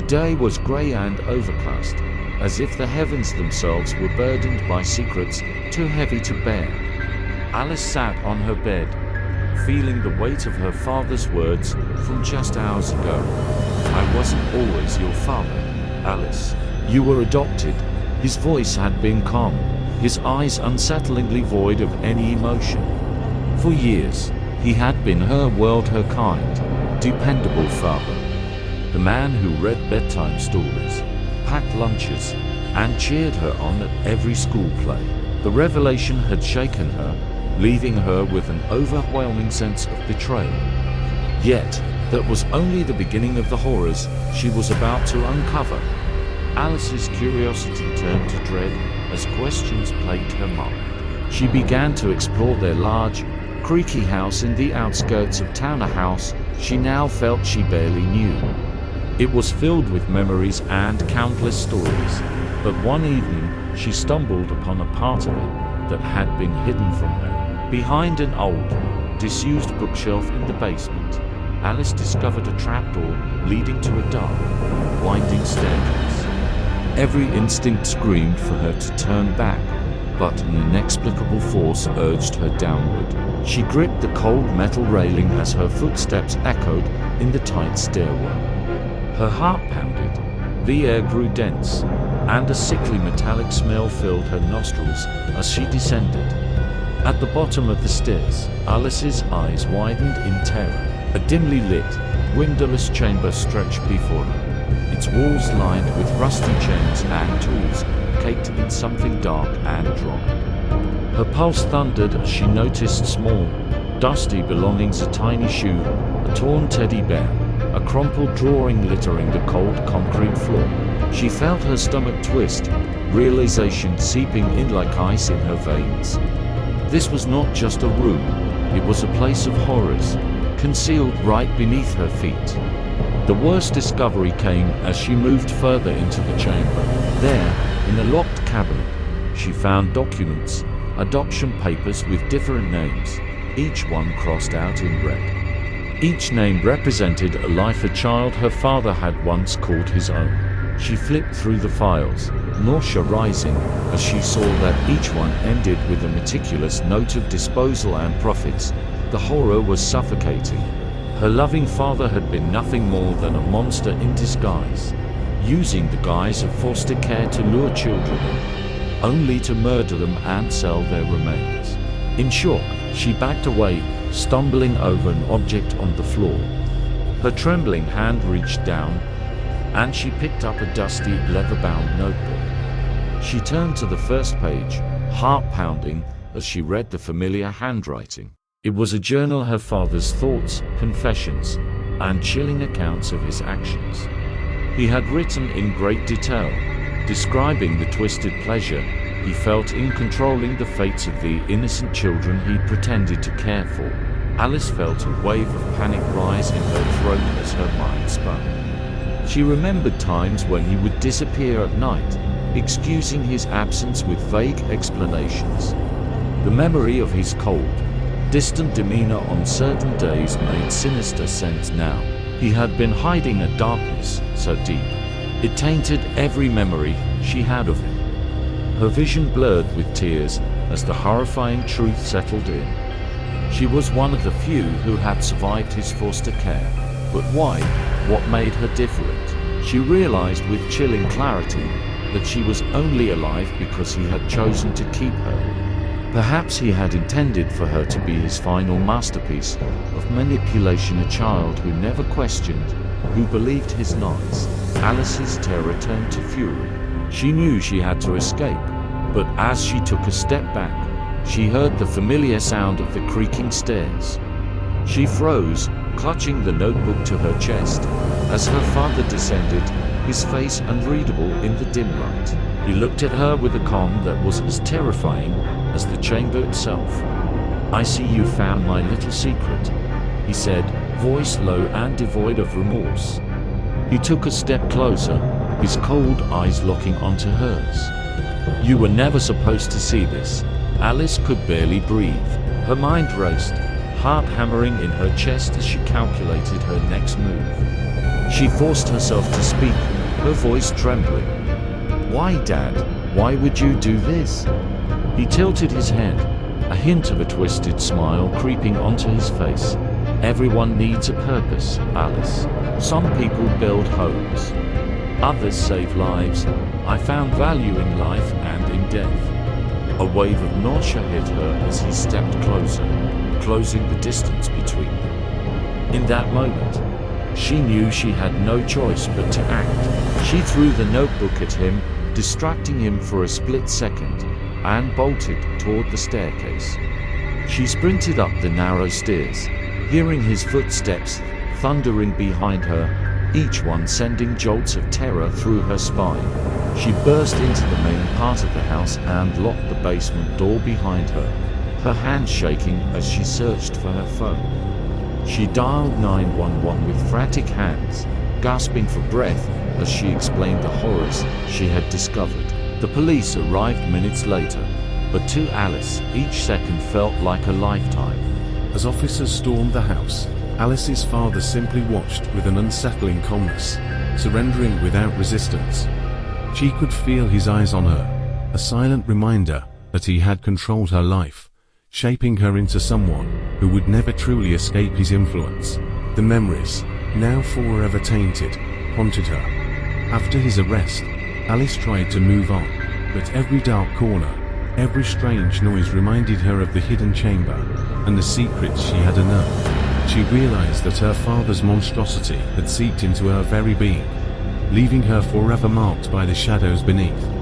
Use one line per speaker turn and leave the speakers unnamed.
The day was grey and overcast, as if the heavens themselves were burdened by secrets too heavy to bear. Alice sat on her bed, feeling the weight of her father's words from just hours ago. "I wasn't always your father, Alice. You were adopted." His voice had been calm, his eyes unsettlingly void of any emotion. For years, he had been her world, her kind, dependable father. The man who read bedtime stories, packed lunches, and cheered her on at every school play. The revelation had shaken her, leaving her with an overwhelming sense of betrayal. Yet, that was only the beginning of the horrors she was about to uncover. Alice's curiosity turned to dread as questions plagued her mind. She began to explore their large, creaky house in the outskirts of town, a house she now felt she barely knew. It was filled with memories and countless stories, but one evening she stumbled upon a part of it that had been hidden from her. Behind an old, disused bookshelf in the basement, Alice discovered a trapdoor leading to a dark, winding staircase. Every instinct screamed for her to turn back, but an inexplicable force urged her downward. She gripped the cold metal railing as her footsteps echoed in the tight stairwell. Her heart pounded, the air grew dense, and a sickly metallic smell filled her nostrils as she descended. At the bottom of the stairs, Alice's eyes widened in terror. A dimly lit, windowless chamber stretched before her, its walls lined with rusty chains and tools, caked in something dark and dry. Her pulse thundered as she noticed small, dusty belongings, a tiny shoe, a torn teddy bear, a crumpled drawing littering the cold concrete floor. She felt her stomach twist, realization seeping in like ice in her veins. This was not just a room, it was a place of horrors, concealed right beneath her feet. The worst discovery came as she moved further into the chamber. There, in a locked cabinet, she found documents, adoption papers with different names, each one crossed out in red. Each name represented a life, a child her father had once called his own. She flipped through the files, nausea rising, as she saw that each one ended with a meticulous note of disposal and profits. The horror was suffocating. Her loving father had been nothing more than a monster in disguise, using the guise of foster care to lure children in, only to murder them and sell their remains. In shock, she backed away, stumbling over an object on the floor. Her trembling hand reached down, and she picked up a dusty, leather-bound notebook. She turned to the first page, heart pounding, as she read the familiar handwriting. It was a journal, her father's thoughts, confessions, and chilling accounts of his actions. He had written in great detail, describing the twisted pleasure he felt in controlling the fates of the innocent children he pretended to care for. Alice felt a wave of panic rise in her throat as her mind spun. She remembered times when he would disappear at night, excusing his absence with vague explanations. The memory of his cold, distant demeanor on certain days made sinister sense now. He had been hiding a darkness so deep, it tainted every memory she had of him. Her vision blurred with tears as the horrifying truth settled in. She was one of the few who had survived his foster care. But why? What made her different? She realized with chilling clarity that she was only alive because he had chosen to keep her. Perhaps he had intended for her to be his final masterpiece of manipulation, a child who never questioned, who believed his lies. Alice's terror turned to fury. She knew she had to escape, but as she took a step back, she heard the familiar sound of the creaking stairs. She froze, clutching the notebook to her chest, as her father descended, his face unreadable in the dim light. He looked at her with a calm that was as terrifying as the chamber itself. "I see you found my little secret," he said, voice low and devoid of remorse. He took a step closer, his cold eyes locking onto hers. "You were never supposed to see this." Alice could barely breathe. Her mind raced, heart hammering in her chest as she calculated her next move. She forced herself to speak, her voice trembling. "Why, Dad? Why would you do this?" He tilted his head, a hint of a twisted smile creeping onto his face. "Everyone needs a purpose, Alice. Some people build homes. Others save lives. I found value in life and in death." A wave of nausea hit her as he stepped closer, closing the distance between them. In that moment, she knew she had no choice but to act. She threw the notebook at him, distracting him for a split second, and bolted toward the staircase. She sprinted up the narrow stairs, hearing his footsteps thundering behind her, each one sending jolts of terror through her spine. She burst into the main part of the house and locked the basement door behind her, her hands shaking as she searched for her phone. She dialed 911 with frantic hands, gasping for breath as she explained the horrors she had discovered. The police arrived minutes later, but to Alice, each second felt like a lifetime.
As officers stormed the house, Alice's father simply watched with an unsettling calmness, surrendering without resistance. She could feel his eyes on her, a silent reminder that he had controlled her life, shaping her into someone who would never truly escape his influence. The memories, now forever tainted, haunted her. After his arrest, Alice tried to move on, but every dark corner, every strange noise reminded her of the hidden chamber and the secrets she had unearthed. She realized that her father's monstrosity had seeped into her very being, leaving her forever marked by the shadows beneath.